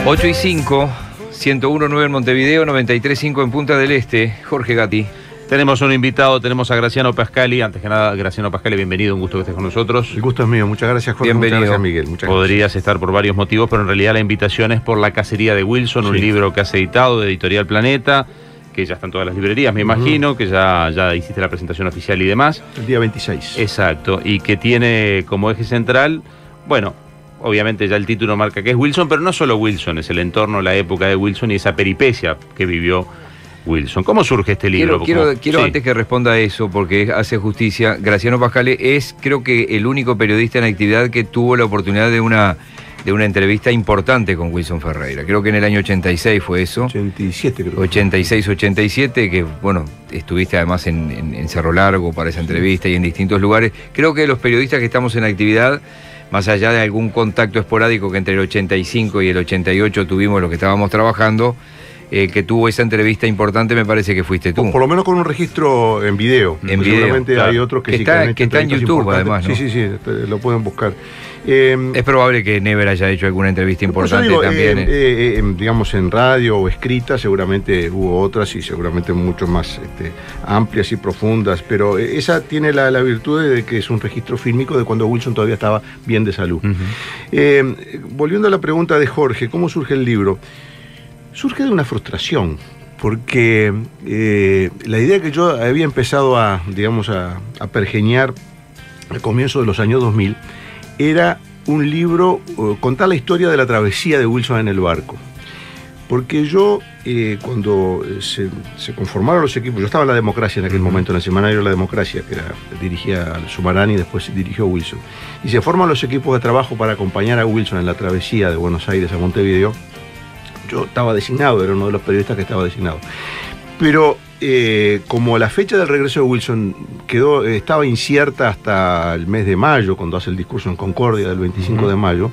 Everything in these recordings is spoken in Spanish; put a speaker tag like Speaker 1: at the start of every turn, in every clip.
Speaker 1: 8 y 5, 101.9 en Montevideo, 93.5 en Punta del Este. Jorge Gatti.
Speaker 2: Tenemos un invitado, tenemos a Graciano Pascali. Antes que nada, Graciano Pascali, bienvenido, un gusto que estés con nosotros.
Speaker 3: El gusto es mío, muchas gracias, Jorge.
Speaker 1: Bienvenido.
Speaker 3: Muchas gracias, Miguel. Muchas
Speaker 2: Podrías
Speaker 3: gracias.
Speaker 2: estar por varios motivos, pero en realidad la invitación es por La Cacería de Wilson, un libro que has editado de Editorial Planeta, que ya está en todas las librerías, me imagino, que ya hiciste la presentación oficial y demás.
Speaker 3: El día 26.
Speaker 2: Exacto, y que tiene como eje central, bueno, obviamente ya el título marca que es Wilson, pero no solo Wilson, es el entorno, la época de Wilson y esa peripecia que vivió Wilson. ¿Cómo surge este libro?
Speaker 1: Quiero
Speaker 2: Sí.
Speaker 1: antes que responda a eso, porque hace justicia, Graciano Pascali es, creo que, el único periodista en actividad que tuvo la oportunidad de una entrevista importante con Wilson Ferreira. Creo que en el año 86 fue eso.
Speaker 3: 87 creo.
Speaker 1: 86-87, que bueno, estuviste además en Cerro Largo para esa entrevista y en distintos lugares. Creo que los periodistas que estamos en actividad, más allá de algún contacto esporádico que entre el 85 y el 88 tuvimos los que estábamos trabajando, que tuvo esa entrevista importante, me parece que fuiste tú.
Speaker 3: Por lo menos con un registro en video.
Speaker 1: En video,
Speaker 3: seguramente
Speaker 1: claro.
Speaker 3: hay otros que sí
Speaker 1: está
Speaker 3: han hecho
Speaker 1: en
Speaker 3: entrevistas
Speaker 1: YouTube,
Speaker 3: importantes.
Speaker 1: además, ¿no?
Speaker 3: Sí, lo pueden buscar.
Speaker 1: Es probable que Never haya hecho alguna entrevista importante también.
Speaker 3: Digamos, en radio o escrita, seguramente hubo otras y seguramente mucho más amplias y profundas, pero esa tiene la virtud de que es un registro fílmico de cuando Wilson todavía estaba bien de salud. Volviendo a la pregunta de Jorge, ¿cómo surge el libro? Surge de una frustración, porque la idea que yo había empezado a pergeñar al comienzo de los años 2000 era un libro, contar la historia de la travesía de Wilson en el barco. Porque yo, cuando se conformaron los equipos, yo estaba en La Democracia en aquel momento, en el semanario La Democracia, que dirigía al Sumarán y después dirigió Wilson. Y se forman los equipos de trabajo para acompañar a Wilson en la travesía de Buenos Aires a Montevideo. Yo estaba designado, era uno de los periodistas que estaba designado. Pero como la fecha del regreso de Wilson estaba incierta hasta el mes de mayo, cuando hace el discurso en Concordia del 25 de mayo,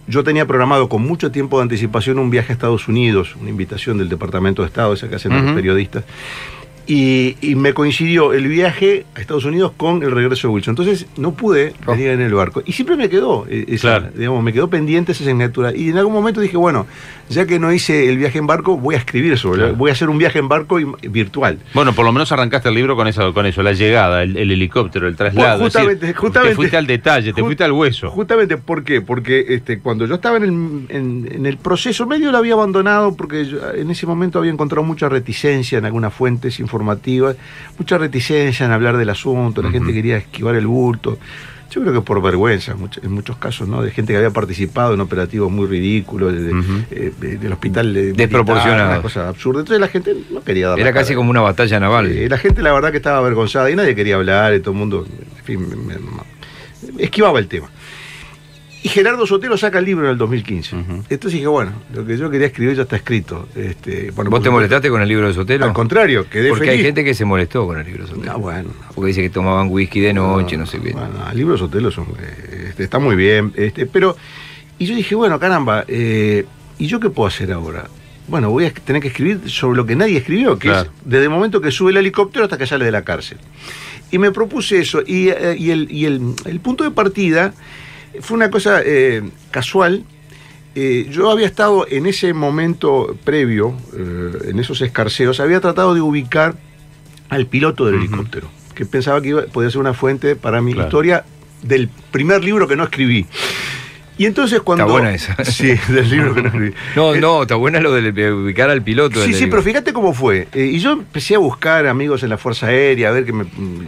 Speaker 3: yo tenía programado con mucho tiempo de anticipación un viaje a Estados Unidos, una invitación del Departamento de Estado, esa que hacen los periodistas, y me coincidió el viaje a Estados Unidos con el regreso de Wilson. Entonces no pude venir en el barco. Y siempre me quedó, me quedó pendiente esa asignatura. Y en algún momento dije, bueno, ya que no hice el viaje en barco, voy a escribir sobre voy a hacer un viaje en barco virtual.
Speaker 2: Bueno, por lo menos arrancaste el libro con eso, la llegada, el helicóptero, el traslado.
Speaker 3: Justamente.
Speaker 2: Te fuiste al detalle, te fuiste al hueso.
Speaker 3: Justamente, ¿por qué? Porque cuando yo estaba en el proceso, medio lo había abandonado, porque yo, en ese momento había encontrado mucha reticencia en algunas fuentes informativas, mucha reticencia en hablar del asunto, la gente quería esquivar el bulto. Yo creo que por vergüenza, en muchos casos, ¿no? De gente que había participado en operativos muy ridículos, del hospital
Speaker 1: desproporcionado,
Speaker 3: una cosa absurda. Entonces la gente no quería dar.
Speaker 1: Era casi como una batalla naval.
Speaker 3: La gente, la verdad, que estaba avergonzada y nadie quería hablar, y todo el mundo, en fin, esquivaba el tema. Y Gerardo Sotelo saca el libro en el 2015. Entonces dije, bueno, lo que yo quería escribir ya está escrito.
Speaker 1: ¿Vos te molestaste con el libro de Sotelo?
Speaker 3: Al contrario, quedé
Speaker 1: Porque
Speaker 3: feliz.
Speaker 1: hay gente que se molestó con el libro de Sotelo.
Speaker 3: Bueno.
Speaker 1: Porque dice que tomaban whisky de noche, no sé qué.
Speaker 3: Bueno, el libro de Sotelo está muy bien. Pero, y yo dije, bueno, caramba, ¿y yo qué puedo hacer ahora? Bueno, voy a tener que escribir sobre lo que nadie escribió, que es desde el momento que sube el helicóptero hasta que sale de la cárcel. Y me propuse eso. Y el punto de partida fue una cosa casual. Yo había estado en ese momento previo, en esos escarceos, había tratado de ubicar al piloto del helicóptero, que pensaba que podía ser una fuente para mi historia del primer libro que no escribí. Y entonces cuando...
Speaker 1: Está buena esa.
Speaker 3: Sí, del libro que no escribí.
Speaker 1: No, está buena lo de ubicar al piloto.
Speaker 3: Sí, pero fíjate cómo fue. Y yo empecé a buscar amigos en la Fuerza Aérea, a ver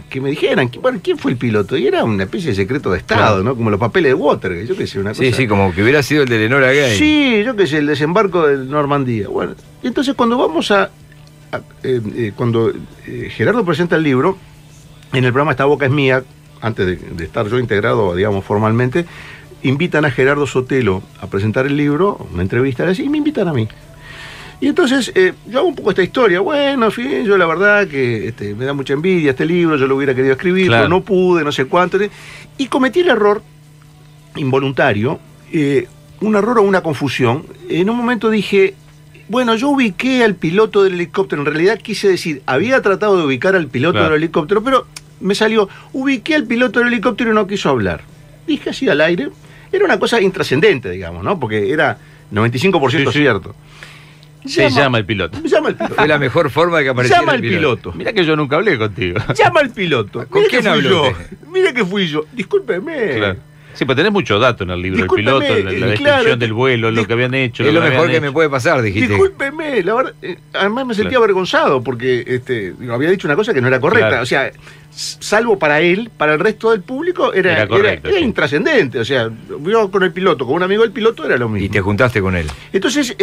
Speaker 3: que me dijeran, ¿quién fue el piloto? Y era una especie de secreto de Estado, ¿no? Como los papeles de Watergate, yo qué sé, una cosa.
Speaker 1: Sí, como que hubiera sido el de Lenora Gay.
Speaker 3: Sí, yo qué sé, el desembarco de Normandía. Bueno, y entonces cuando vamos cuando Gerardo presenta el libro, en el programa Esta Boca es Mía, antes de estar yo integrado, digamos, formalmente, invitan a Gerardo Sotelo a presentar el libro, una entrevista, y me invitan a mí. Y entonces yo hago un poco esta historia. Bueno, en fin, yo la verdad que me da mucha envidia este libro, yo lo hubiera querido escribir, pero no pude, no sé cuánto. Y cometí el error involuntario, un error o una confusión. En un momento dije, bueno, yo ubiqué al piloto del helicóptero. En realidad quise decir, había tratado de ubicar al piloto del helicóptero, pero me salió, ubiqué al piloto del helicóptero y no quiso hablar. Dije así al aire. Era una cosa intrascendente, digamos, ¿no? Porque era 95%
Speaker 2: Sí, sí.
Speaker 3: cierto.
Speaker 2: Se llama el piloto.
Speaker 3: Llama al piloto.
Speaker 1: Fue la mejor forma de que apareciera
Speaker 3: Llama al piloto.
Speaker 2: Mira que yo nunca hablé contigo.
Speaker 3: Llama al piloto.
Speaker 1: ¿Con
Speaker 3: Mire
Speaker 1: quién
Speaker 3: que fui
Speaker 1: habló
Speaker 3: yo.
Speaker 1: usted?
Speaker 3: Mire que fui yo. Discúlpeme.
Speaker 2: Claro. Sí, pues tenés mucho dato en el libro del
Speaker 3: Discúlpeme,
Speaker 2: piloto, la descripción
Speaker 3: claro,
Speaker 2: del vuelo, lo que habían hecho.
Speaker 1: Es lo mejor que
Speaker 2: habían
Speaker 1: me
Speaker 2: hecho.
Speaker 1: puede pasar, dijiste.
Speaker 3: Discúlpeme, la verdad, además me sentía
Speaker 2: Claro.
Speaker 3: avergonzado porque había dicho una cosa que no era correcta.
Speaker 2: Claro.
Speaker 3: O sea, salvo para él, para el resto del público
Speaker 2: Era correcto, sí.
Speaker 3: intrascendente. O sea, yo con el piloto, con un amigo del piloto era lo mismo.
Speaker 1: Y te juntaste con él.
Speaker 3: Entonces,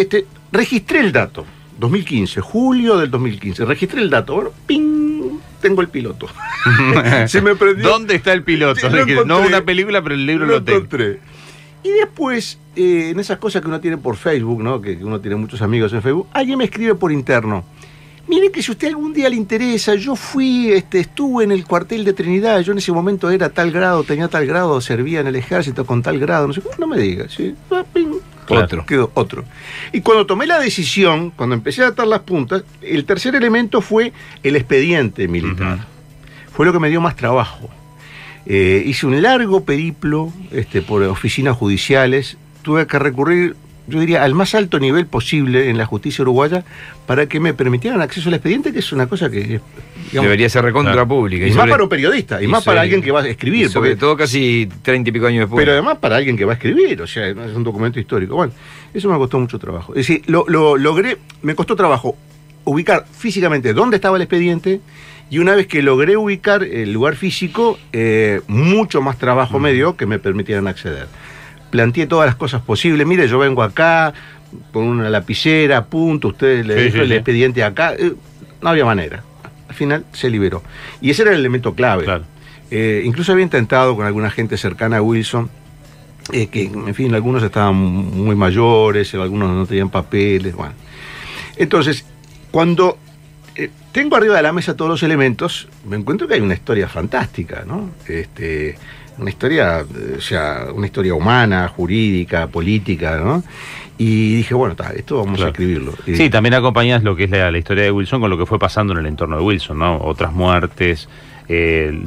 Speaker 3: registré el dato. 2015, julio del 2015. Registré el dato. Bueno, ¡ping! Tengo el piloto. Se me prendió.
Speaker 2: ¿Dónde está el piloto?
Speaker 3: Sí, lo
Speaker 2: No
Speaker 3: encontré.
Speaker 2: una película, pero el libro
Speaker 3: Lo
Speaker 2: lo tengo.
Speaker 3: encontré. Y después, en esas cosas que uno tiene por Facebook, ¿no? Que uno tiene muchos amigos en Facebook, alguien me escribe por interno. Mire que si usted algún día le interesa, yo fui, estuve en el cuartel de Trinidad, yo en ese momento era tal grado, tenía tal grado, servía en el ejército con tal grado, no sé, no me diga, ¿sí? Ping.
Speaker 2: Claro.
Speaker 1: Otro.
Speaker 3: Quedó otro. Y cuando tomé la decisión, cuando empecé a atar las puntas, el tercer elemento fue el expediente militar.
Speaker 2: Ujú.
Speaker 3: Fue lo que me dio más trabajo. Hice un largo periplo por oficinas judiciales, tuve que recurrir, yo diría, al más alto nivel posible en la justicia uruguaya para que me permitieran acceso al expediente, que es una cosa que, digamos,
Speaker 1: Debería ser recontra
Speaker 2: Claro.
Speaker 1: pública.
Speaker 3: y más para un periodista, y más para
Speaker 1: sobre-
Speaker 3: alguien que va a escribir.
Speaker 1: y sobre
Speaker 3: porque-
Speaker 1: todo casi 30 y pico años después.
Speaker 3: pero además para alguien que va a escribir, o sea, no es un documento histórico. Bueno, eso me costó mucho trabajo. Es decir, lo logré, me costó trabajo ubicar físicamente dónde estaba el expediente, y una vez que logré ubicar el lugar físico, mucho más trabajo me dio que me permitieran acceder. Planteé todas las cosas posibles. Mire, yo vengo acá con una lapicera, apunto, usted le
Speaker 2: Sí,
Speaker 3: dejo
Speaker 2: sí,
Speaker 3: el
Speaker 2: sí.
Speaker 3: expediente acá. No había manera. Al final se liberó. Y ese era el elemento clave.
Speaker 2: Claro.
Speaker 3: Incluso había intentado con alguna gente cercana a Wilson, que en fin, algunos estaban muy mayores, algunos no tenían papeles, bueno. Entonces, cuando tengo arriba de la mesa todos los elementos, me encuentro que hay una historia fantástica, ¿no? Una historia, o sea, una historia humana, jurídica, política, ¿no? Y dije, bueno, esto vamos
Speaker 2: Claro.
Speaker 3: a escribirlo.
Speaker 2: Sí, también acompañas lo que es la historia de Wilson con lo que fue pasando en el entorno de Wilson, ¿no? Otras muertes,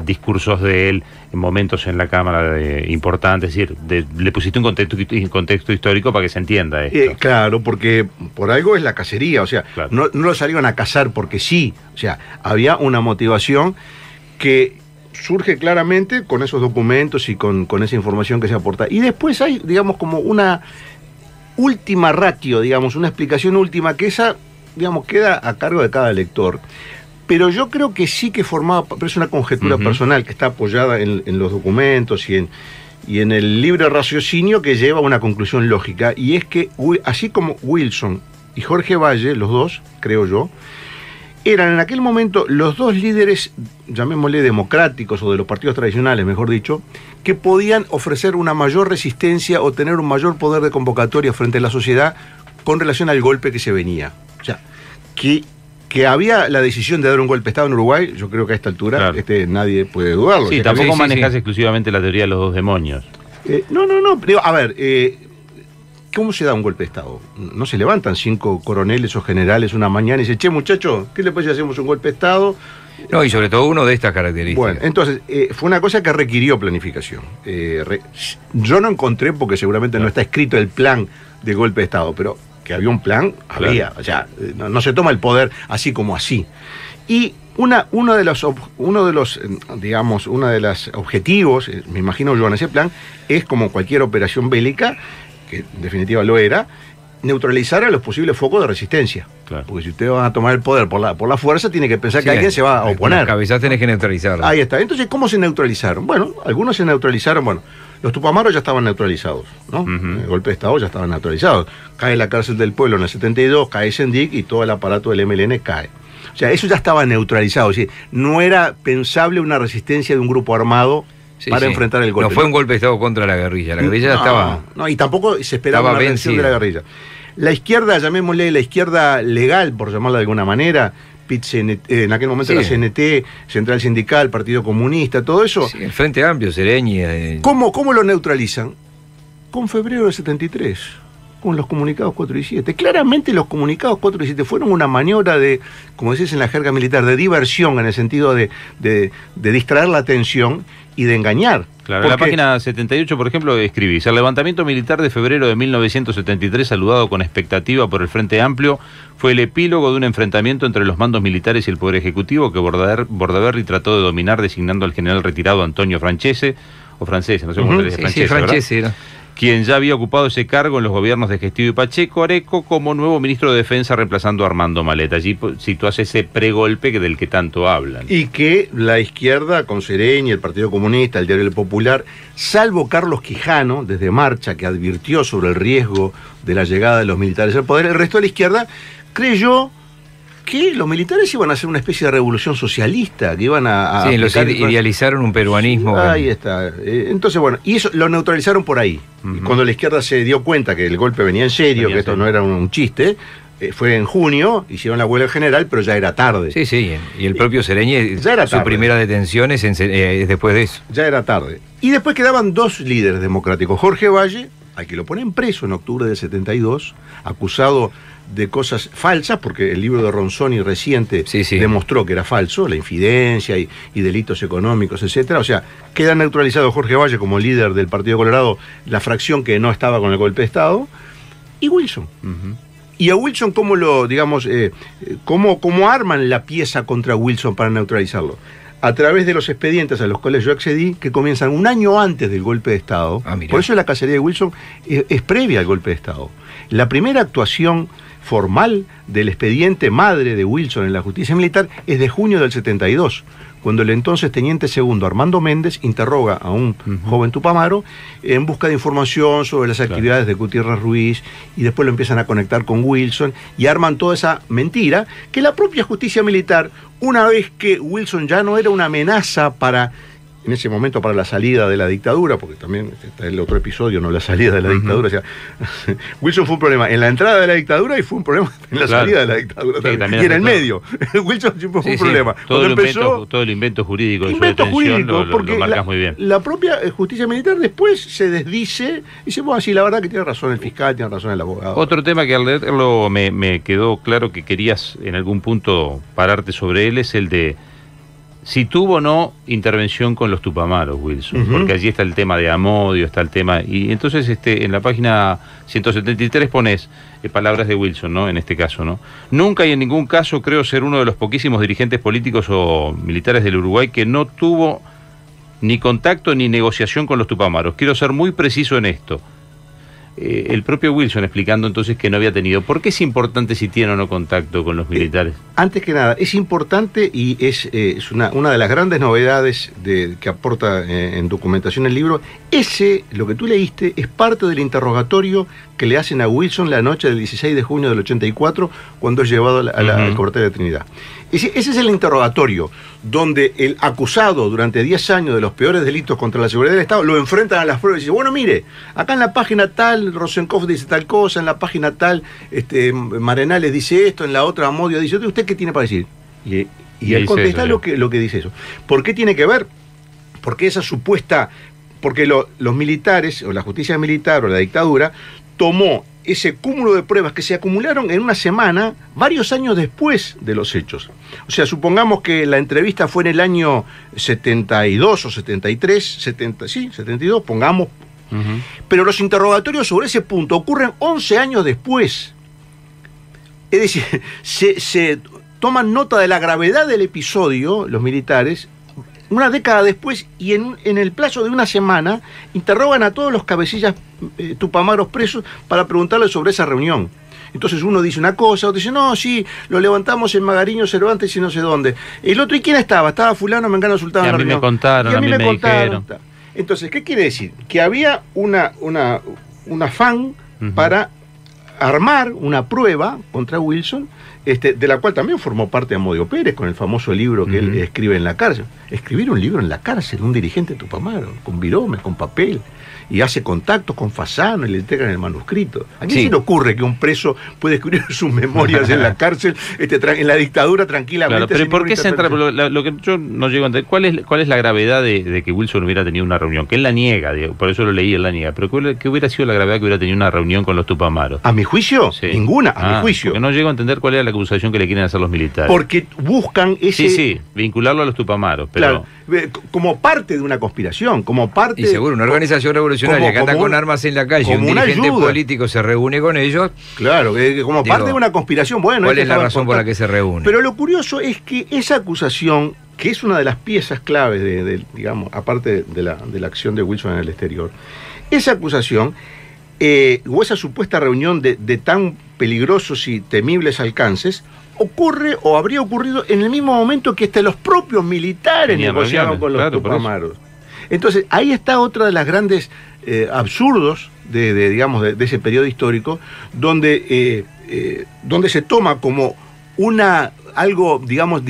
Speaker 2: discursos de él en momentos en la Cámara importantes, es decir, le pusiste un contexto histórico para que se entienda esto.
Speaker 3: Claro, porque por algo es la cacería, o sea,
Speaker 2: Claro.
Speaker 3: no lo salieron a cazar porque sí, o sea, había una motivación que surge claramente con esos documentos y con esa información que se aporta. Y después hay, digamos, como una última ratio, digamos, una explicación última que esa, digamos, queda a cargo de cada lector. Pero yo creo que sí que formaba, pero es una conjetura
Speaker 2: Ujú.
Speaker 3: personal que está apoyada en los documentos y en el libre raciocinio que lleva a una conclusión lógica, y es que así como Wilson y Jorge Valle, los dos, creo yo, eran en aquel momento los dos líderes, llamémosle democráticos o de los partidos tradicionales, mejor dicho, que podían ofrecer una mayor resistencia o tener un mayor poder de convocatoria frente a la sociedad con relación al golpe que se venía. O sea, que había la decisión de dar un golpe de Estado en Uruguay, yo creo que a esta altura
Speaker 2: Claro.
Speaker 3: nadie puede dudarlo.
Speaker 2: Sí,
Speaker 3: O sea,
Speaker 2: tampoco
Speaker 1: sí,
Speaker 2: manejas
Speaker 1: sí.
Speaker 2: exclusivamente la teoría de los dos demonios.
Speaker 3: no, digo, a ver, ¿cómo se da un golpe de Estado? No se levantan 5 coroneles o generales una mañana y dicen, che, muchacho, ¿qué le parece si hacemos un golpe de Estado?
Speaker 1: No, y sobre todo uno de estas características.
Speaker 3: Bueno, entonces, fue una cosa que requirió planificación. Yo no encontré, porque seguramente no está escrito el plan de golpe de Estado, pero que había un plan,
Speaker 2: Claro.
Speaker 3: había. O sea, no se toma el poder así como así. Y uno de los objetivos, me imagino yo en ese plan, es como cualquier operación bélica, que en definitiva lo era, neutralizar a los posibles focos de resistencia.
Speaker 2: Claro.
Speaker 3: Porque si ustedes van a tomar el poder por la fuerza, tiene que pensar
Speaker 1: Sí,
Speaker 3: que alguien se va a oponer.
Speaker 1: Las cabezas tenés que neutralizarlas.
Speaker 3: Ahí está. Entonces, ¿cómo se neutralizaron? Bueno, algunos se neutralizaron. Bueno, los Tupamaros ya estaban neutralizados, ¿no?
Speaker 2: Ujú.
Speaker 3: El golpe de Estado ya estaban neutralizados. Cae la cárcel del pueblo en el 72, cae Sendic y todo el aparato del MLN cae. O sea, eso ya estaba neutralizado. Es decir, no era pensable una resistencia de un grupo armado
Speaker 1: Sí,
Speaker 3: para
Speaker 1: sí.
Speaker 3: enfrentar el golpe.
Speaker 1: No fue un golpe de Estado contra la guerrilla. La guerrilla
Speaker 3: No,
Speaker 1: estaba...
Speaker 3: No, y tampoco se esperaba
Speaker 1: estaba
Speaker 3: una reacción de
Speaker 1: vencida.
Speaker 3: la guerrilla. La izquierda, llamémosle la izquierda legal, por llamarla de alguna manera, PIT-CNT, en aquel momento
Speaker 1: Sí.
Speaker 3: la CNT, Central Sindical, Partido Comunista, todo eso.
Speaker 1: Sí, el Frente Amplio, Sereñi...
Speaker 3: ¿Cómo lo neutralizan? Con febrero del 73. con los comunicados 4 y 7. Claramente los comunicados 4 y 7 fueron una maniobra de, como decís en la jerga militar, de diversión, en el sentido de distraer la atención y de engañar.
Speaker 2: Claro, en la página 78, por ejemplo, escribís: el levantamiento militar de febrero de 1973, saludado con expectativa por el Frente Amplio, fue el epílogo de un enfrentamiento entre los mandos militares y el Poder Ejecutivo que Bordaberry trató de dominar designando al general retirado Antonio Francese, o Francese, no sé cómo se dice,
Speaker 1: Francese, Francese era,
Speaker 2: quien ya había ocupado ese cargo en los gobiernos de Gestillo y Pacheco Areco como nuevo ministro de Defensa, reemplazando a Armando Maleta. Allí situás ese pregolpe del que tanto hablan.
Speaker 3: Y que la izquierda, con Sereñi, el Partido Comunista, el Diario del Popular, salvo Carlos Quijano, desde Marcha, que advirtió sobre el riesgo de la llegada de los militares al poder, el resto de la izquierda creyó que los militares iban a hacer una especie de revolución socialista, que iban a
Speaker 1: sí, los idealizaron un peruanismo.
Speaker 3: Ahí está. Entonces, bueno, y eso lo neutralizaron por ahí. Y cuando la izquierda se dio cuenta que el golpe venía en serio, que esto no era un chiste, fue en junio, hicieron la huelga general, pero ya era tarde.
Speaker 1: Sí, sí, y el propio Sereñi,
Speaker 3: ya era tarde.
Speaker 1: Su primera detención es después de eso.
Speaker 3: Ya era tarde. Y después quedaban dos líderes democráticos. Jorge Valle, al que lo ponen preso en octubre del 72, acusado de cosas falsas, porque el libro de Ronzoni reciente demostró que era falso, la infidencia y delitos económicos, etcétera. O sea, queda neutralizado Jorge Valle como líder del Partido Colorado, la fracción que no estaba con el golpe de Estado, y Wilson. Y a Wilson, ¿cómo lo, digamos, cómo arman la pieza contra Wilson para neutralizarlo? A través de los expedientes a los cuales yo accedí, que comienzan un año antes del golpe de Estado. Por eso la cacería de Wilson es previa al golpe de Estado. La primera actuación formal del expediente madre de Wilson en la justicia militar es de junio del 72, cuando el entonces teniente segundo Armando Méndez interroga a un joven tupamaro en busca de información sobre las actividades de Gutiérrez Ruiz, y después lo empiezan a conectar con Wilson y arman toda esa mentira que la propia justicia militar, una vez que Wilson ya no era una amenaza para, en ese momento, para la salida de la dictadura, porque también está el otro episodio, no la salida de la dictadura, o sea, Wilson fue un problema en la entrada de la dictadura y fue un problema en la salida de la dictadura, y en el medio. Wilson siempre fue un problema.
Speaker 2: Todo el invento jurídico de su detención lo marcas muy bien.
Speaker 3: La propia justicia militar después se desdice y dice, bueno, sí, la verdad que tiene razón el fiscal, tiene razón el abogado.
Speaker 2: Otro tema que al leerlo me quedó claro que querías en algún punto pararte sobre él es el de si tuvo o no intervención con los tupamaros, Wilson, porque allí está el tema de Amodio, está el tema, y entonces en la página 173 pones palabras de Wilson, ¿no? En este caso, ¿no? Nunca y en ningún caso creo ser uno de los poquísimos dirigentes políticos o militares del Uruguay que no tuvo ni contacto ni negociación con los tupamaros. Quiero ser muy preciso en esto. El propio Wilson explicando entonces que no había tenido. ¿Por qué es importante si tiene o no contacto con los militares?
Speaker 3: Antes que nada, es importante y es una de las grandes novedades que aporta en documentación el libro. Lo que tú leíste, es parte del interrogatorio que le hacen a Wilson la noche del 16 de junio del 84, cuando es llevado al cuartel de Trinidad. Ese es el interrogatorio, donde el acusado durante 10 años de los peores delitos contra la seguridad del Estado lo enfrentan a las pruebas y dicen, bueno, mire, acá en la página tal, Rosenkopf dice tal cosa, en la página tal, Marenales dice esto, en la otra Amodio dice esto, ¿usted qué tiene para decir? Y él contesta lo que dice eso. ¿Por qué tiene que ver? Porque esa supuesta, porque los militares, o la justicia militar, o la dictadura, tomó ese cúmulo de pruebas que se acumularon en una semana, varios años después de los hechos. O sea, supongamos que la entrevista fue en el año 72 o 73, 72, pongamos. Pero los interrogatorios sobre ese punto ocurren 11 años después. Es decir, se toman nota de la gravedad del episodio, los militares, una década después, y en el plazo de una semana interrogan a todos los cabecillas tupamaros presos para preguntarles sobre esa reunión. Entonces uno dice una cosa, otro dice, no, sí, lo levantamos en Magariño, Cervantes y no sé dónde. El otro, ¿y quién estaba? Estaba fulano, mengano, sultano.
Speaker 2: Y a mí me contaron, a mí me dijeron.
Speaker 3: Entonces, ¿qué quiere decir? Que había un afán para armar una prueba contra Wilson, de la cual también formó parte Amodio Pérez, con el famoso libro que él escribe en la cárcel. Escribir un libro en la cárcel, un dirigente tupamaro, con viromes, con papel, y hace contactos con Fasano y le entregan el manuscrito. ¿A quién se le ocurre que un preso puede escribir sus memorias en la cárcel, en la dictadura, tranquilamente?
Speaker 2: Claro, pero ¿por qué se entra? Lo que yo no llego a entender, ¿cuál es la gravedad de que Wilson hubiera tenido una reunión? Que él la niega, por eso lo leí, él la niega. Pero ¿qué hubiera sido la gravedad que hubiera tenido una reunión con los tupamaros?
Speaker 3: ¿A mi juicio?
Speaker 2: Sí.
Speaker 3: Ninguna, a mi juicio.
Speaker 2: Porque no llego a entender cuál era la acusación que le quieren hacer los militares.
Speaker 3: Porque buscan ese...
Speaker 2: Sí, vincularlo a los tupamaros, pero...
Speaker 3: Claro, como parte de una conspiración, como parte...
Speaker 1: Y seguro, una organización revolucionaria que anda con armas en la calle, un dirigente político se reúne con ellos.
Speaker 3: Claro, como parte de una conspiración. Bueno,
Speaker 1: ¿cuál es la razón por la que se reúne?
Speaker 3: Pero lo curioso es que esa acusación, que es una de las piezas claves digamos, aparte de la acción de Wilson en el exterior, esa acusación, o esa supuesta reunión de tan peligrosos y temibles alcances, ocurre o habría ocurrido en el mismo momento que hasta los propios militares negociaban con los tupamaros. Entonces, ahí está otra de las grandes absurdos digamos, de ese periodo histórico, donde se toma como algo, digamos,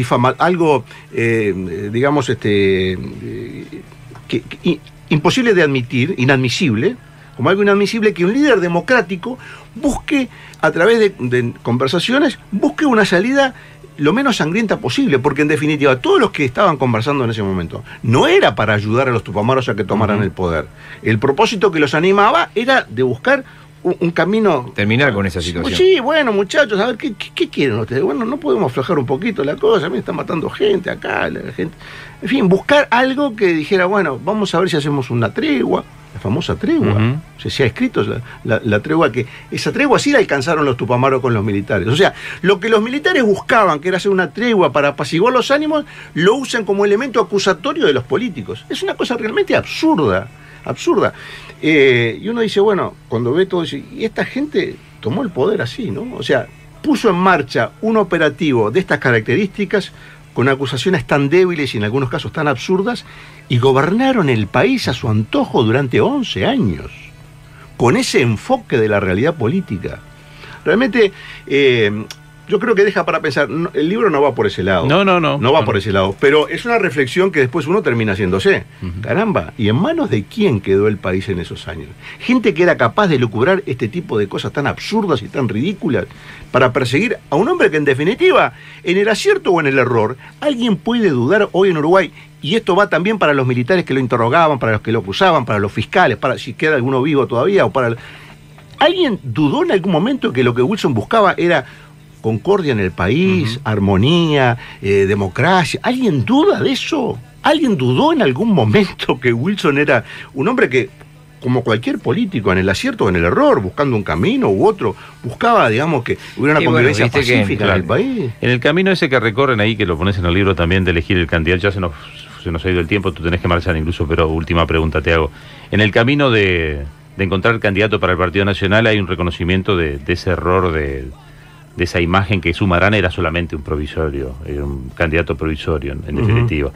Speaker 3: imposible de admitir, inadmisible, como algo inadmisible, que un líder democrático busque, a través de conversaciones, busque una salida lo menos sangrienta posible, porque en definitiva todos los que estaban conversando en ese momento no era para ayudar a los tupamaros a que tomaran el poder. El propósito que los animaba era de buscar un camino...
Speaker 1: Terminar con esa situación.
Speaker 3: Sí, bueno, muchachos, a ver, ¿qué quieren ustedes? Bueno, no podemos aflojar un poquito la cosa, a mí están matando gente acá, la gente... En fin, buscar algo que dijera, bueno, vamos a ver si hacemos una tregua, la famosa tregua. Se ha escrito la tregua, que esa tregua sí la alcanzaron los tupamaros con los militares. O sea, lo que los militares buscaban, que era hacer una tregua para apaciguar los ánimos, lo usan como elemento acusatorio de los políticos. Es una cosa realmente absurda. Y uno dice, bueno, cuando ve todo, dice, y esta gente tomó el poder así, ¿no? O sea, puso en marcha un operativo de estas características, con acusaciones tan débiles y en algunos casos tan absurdas, y gobernaron el país a su antojo durante 11 años, con ese enfoque de la realidad política. Realmente, yo creo que deja para pensar. El libro no va por ese lado. No va por ese lado, pero es una reflexión que después uno termina haciéndose. Caramba, ¿y en manos de quién quedó el país en esos años? Gente que era capaz de lucubrar este tipo de cosas tan absurdas y tan ridículas para perseguir a un hombre que, en definitiva, en el acierto o en el error, alguien puede dudar hoy en Uruguay. Y esto va también para los militares que lo interrogaban, para los que lo acusaban, para los fiscales, para si queda alguno vivo todavía, o para... ¿Alguien dudó en algún momento que lo que Wilson buscaba era concordia en el país, armonía, democracia? ¿Alguien duda de eso? ¿Alguien dudó en algún momento que Wilson era un hombre que, como cualquier político, en el acierto o en el error, buscando un camino u otro, buscaba, digamos, que hubiera una convivencia pacífica en el país?
Speaker 2: En el camino ese que recorren ahí, que lo pones en el libro también, de elegir el candidato, ya se nos ha ido el tiempo, tú tenés que marchar incluso, pero última pregunta te hago. En el camino de encontrar el candidato para el Partido Nacional hay un reconocimiento de ese error, de esa imagen que Sumarán era solamente un provisorio, era un candidato provisorio, en definitiva.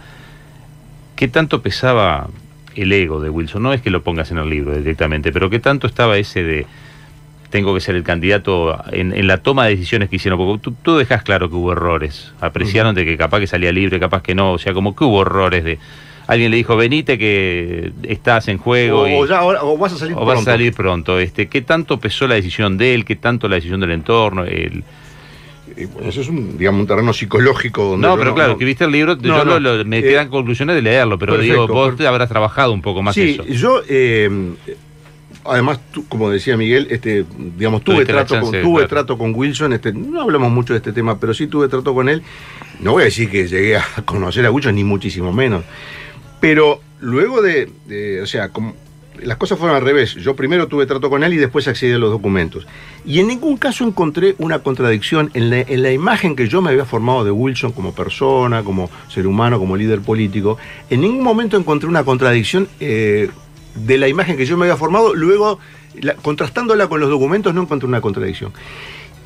Speaker 2: ¿Qué tanto pesaba el ego de Wilson? No es que lo pongas en el libro directamente, pero ¿qué tanto estaba ese de tengo que ser el candidato en la toma de decisiones que hicieron? Porque tú dejás claro que hubo errores. Apreciaron de que capaz que salía libre, capaz que no. O sea, como que hubo errores de... Alguien le dijo, venite que estás en juego
Speaker 3: o vas a salir pronto.
Speaker 2: Vas a salir pronto. ¿Qué tanto pesó la decisión de él? ¿Qué tanto la decisión del entorno?
Speaker 3: Eso es un terreno psicológico. Donde
Speaker 2: pero claro, escribiste el libro, me quedan conclusiones de leerlo, pero perfecto, digo, vos habrás trabajado un poco más eso.
Speaker 3: Yo, además, como decía Miguel, tuve trato con Wilson, no hablamos mucho de este tema, pero sí tuve trato con él. No voy a decir que llegué a conocer a Wilson, ni muchísimo menos. Pero luego las cosas fueron al revés. Yo primero tuve trato con él y después accedí a los documentos. Y en ningún caso encontré una contradicción en la imagen que yo me había formado de Wilson como persona, como ser humano, como líder político. En ningún momento encontré una contradicción de la imagen que yo me había formado. Luego, contrastándola con los documentos, no encontré una contradicción.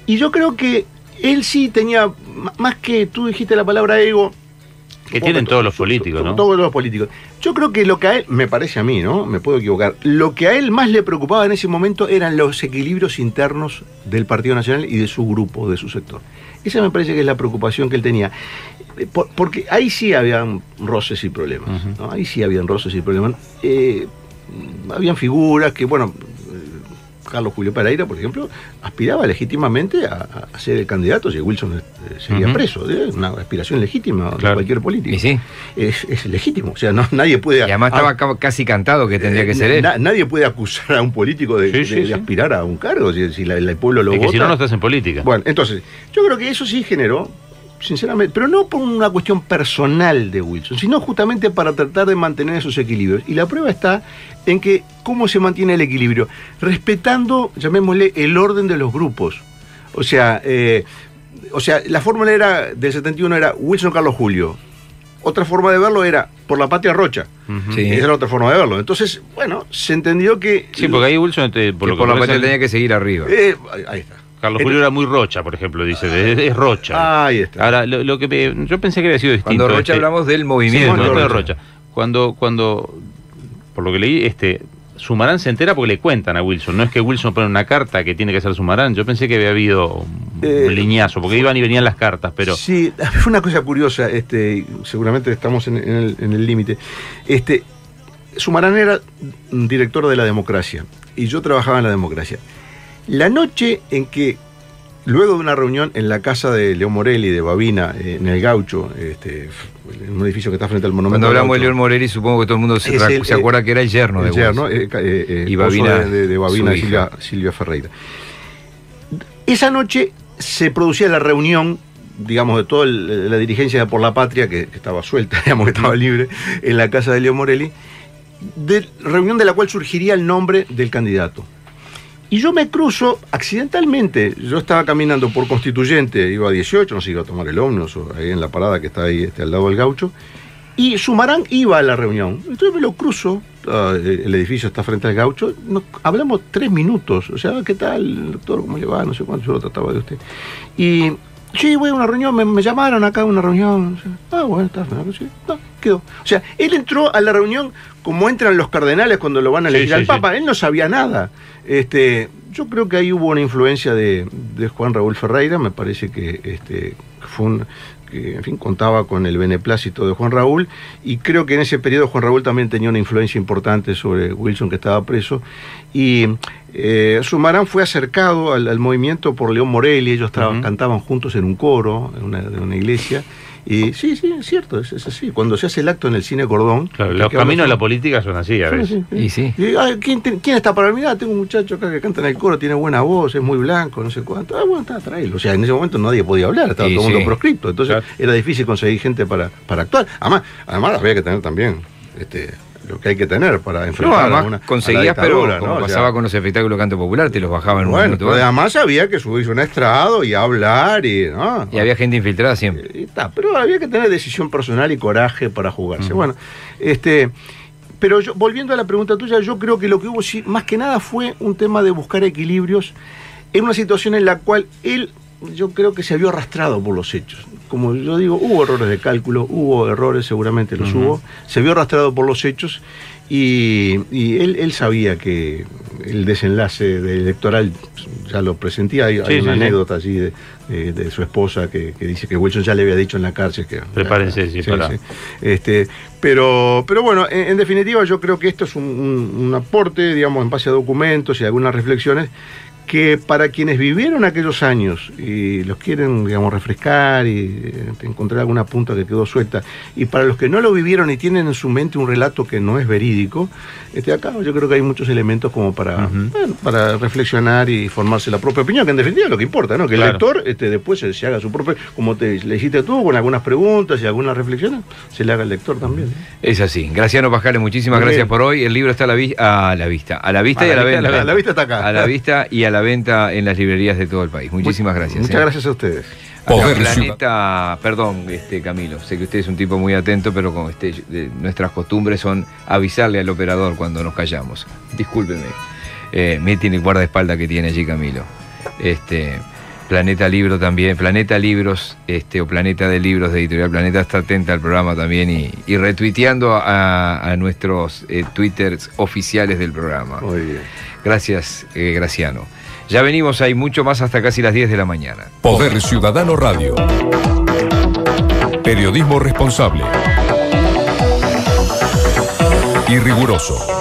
Speaker 3: Y yo creo que él sí tenía, más que tú dijiste la palabra ego,
Speaker 2: Que tienen todos los políticos, ¿no?
Speaker 3: Todos los políticos. Yo creo que lo que a él, me parece a mí, ¿no? Me puedo equivocar, lo que a él más le preocupaba en ese momento eran los equilibrios internos del Partido Nacional y de su grupo, de su sector. Esa me parece que es la preocupación que él tenía. Porque ahí sí habían roces y problemas, ¿no? Ahí sí habían roces y problemas. Habían figuras que, bueno, Carlos Julio Pereira, por ejemplo, aspiraba legítimamente a ser el candidato si Wilson seguía preso. Es una aspiración legítima de cualquier político.
Speaker 1: Y sí.
Speaker 3: Es legítimo. O sea, nadie puede...
Speaker 1: Y además estaba casi cantado que tendría que ser él.
Speaker 3: Nadie puede acusar a un político de aspirar a un cargo si el pueblo lo vota.
Speaker 2: Que si no, no estás en política.
Speaker 3: Bueno, entonces, yo creo que eso sí generó, sinceramente, pero no por una cuestión personal de Wilson, sino justamente para tratar de mantener esos equilibrios. Y la prueba está en que cómo se mantiene el equilibrio, respetando, llamémosle, el orden de los grupos. O sea, la fórmula del 71 era Wilson Carlos Julio. Otra forma de verlo era por la Patria Rocha.
Speaker 1: Sí.
Speaker 3: Esa era otra forma de verlo. Entonces, bueno, se entendió que...
Speaker 2: Sí, porque ahí Wilson,
Speaker 1: por la Patria tenía que seguir arriba.
Speaker 3: Ahí está.
Speaker 2: Carlos Julio era muy Rocha, por ejemplo, dice, es Rocha.
Speaker 3: Ahí está.
Speaker 2: Ahora, yo pensé que había sido distinto.
Speaker 1: Cuando Rocha hablamos del movimiento.
Speaker 2: Sí, de Rocha. Cuando, por lo que leí, Sumarán se entera porque le cuentan a Wilson. No es que Wilson pone una carta que tiene que ser Sumarán. Yo pensé que había habido un liñazo, porque iban y venían las cartas, pero...
Speaker 3: Sí, fue una cosa curiosa, seguramente estamos en el límite. Sumarán era director de La Democracia, y yo trabajaba en La Democracia. La noche en que, luego de una reunión en la casa de León Morelli, de Babina, en el Gaucho, en un edificio que está frente al monumento.
Speaker 1: Cuando hablamos de León Morelli, supongo que todo el mundo se acuerda que era el yerno de Wilson.
Speaker 3: Y Babina, de Babina y Silvia Ferreira. Esa noche se producía la reunión, digamos, de toda la dirigencia de Por la Patria, que estaba suelta, digamos, que estaba libre, en la casa de León Morelli, reunión de la cual surgiría el nombre del candidato. Y yo me cruzo accidentalmente, yo estaba caminando por Constituyente, iba a 18, no sé, iba a tomar el ómnibus, ahí en la parada que está ahí al lado del Gaucho, y Sumarán iba a la reunión. Entonces me lo cruzo, el edificio está frente al Gaucho, hablamos 3 minutos, o sea, ¿qué tal, doctor? ¿Cómo le va? No sé cuánto, yo lo trataba de usted. Y, sí, voy a una reunión, me llamaron acá a una reunión. Bueno, está, sí, quedó. O sea, él entró a la reunión como entran los cardenales cuando lo van a elegir al Papa, él no sabía nada. Yo creo que ahí hubo una influencia de Juan Raúl Ferreira, me parece que que en fin, contaba con el beneplácito de Juan Raúl, y creo que en ese periodo Juan Raúl también tenía una influencia importante sobre Wilson, que estaba preso, y Sumarán fue acercado al movimiento por León Morelli, ellos cantaban juntos en un coro, de una iglesia. Y sí, es cierto, es así. Cuando se hace el acto en el Cine Cordón...
Speaker 2: Claro, los caminos de la política son así a veces.
Speaker 1: Sí.
Speaker 3: ¿Quién está para mirar? Tengo un muchacho acá que canta en el coro, tiene buena voz, es muy blanco, no sé cuánto. Bueno, tráelo. O sea, en ese momento nadie podía hablar, estaba todo el mundo proscripto. Entonces era difícil conseguir gente para actuar. Además había que tener también... lo que hay que tener para enfrentar a una
Speaker 1: conseguías, pero como pasaba con los espectáculos de canto popular, te los bajaban en un minuto.
Speaker 3: Pero además había que subirse a un estrado y hablar y
Speaker 1: había gente infiltrada siempre.
Speaker 3: Pero había que tener decisión personal y coraje para jugarse. Bueno, pero volviendo a la pregunta tuya, yo creo que lo que hubo más que nada fue un tema de buscar equilibrios en una situación en la cual yo creo que se vio arrastrado por los hechos. Como yo digo, hubo errores de cálculo, hubo errores, seguramente los hubo, se vio arrastrado por los hechos y él sabía que el desenlace electoral ya lo presentía. Hay una anécdota allí de su esposa que dice que Wilson ya le había dicho en la cárcel que...
Speaker 2: Prepárense, para...
Speaker 3: Pero bueno, en definitiva yo creo que esto es un aporte, digamos, en base a documentos y algunas reflexiones que para quienes vivieron aquellos años y los quieren, digamos, refrescar y encontrar alguna punta que quedó suelta, y para los que no lo vivieron y tienen en su mente un relato que no es verídico, acá yo creo que hay muchos elementos como para reflexionar y formarse la propia opinión, que en definitiva es lo que importa, ¿no? Que el lector después se haga su propio, como le hiciste tú, con algunas preguntas y algunas reflexiones, se le haga al lector también, ¿no?
Speaker 1: Es así. Graciano Pajales, muchísimas gracias por hoy. El libro está a la vista y a la venta.
Speaker 3: A la vista está acá.
Speaker 1: A la vista y a la venta en las librerías de todo el país. Muchísimas gracias.
Speaker 3: Muchas gracias a ustedes.
Speaker 1: Planeta, perdón, Camilo, sé que usted es un tipo muy atento, pero con nuestras costumbres son avisarle al operador cuando nos callamos. Discúlpeme. Miren el guardaespaldas que tiene allí Camilo. Planeta Libro también, Planeta Libros, o Planeta de Libros de Editorial Planeta está atenta al programa también y retuiteando a nuestros twitters oficiales del programa.
Speaker 3: Muy bien.
Speaker 1: Gracias, Graciano. Ya venimos, hay mucho más hasta casi las 10 de la mañana.
Speaker 4: Poder Ciudadano Radio. Periodismo responsable y riguroso.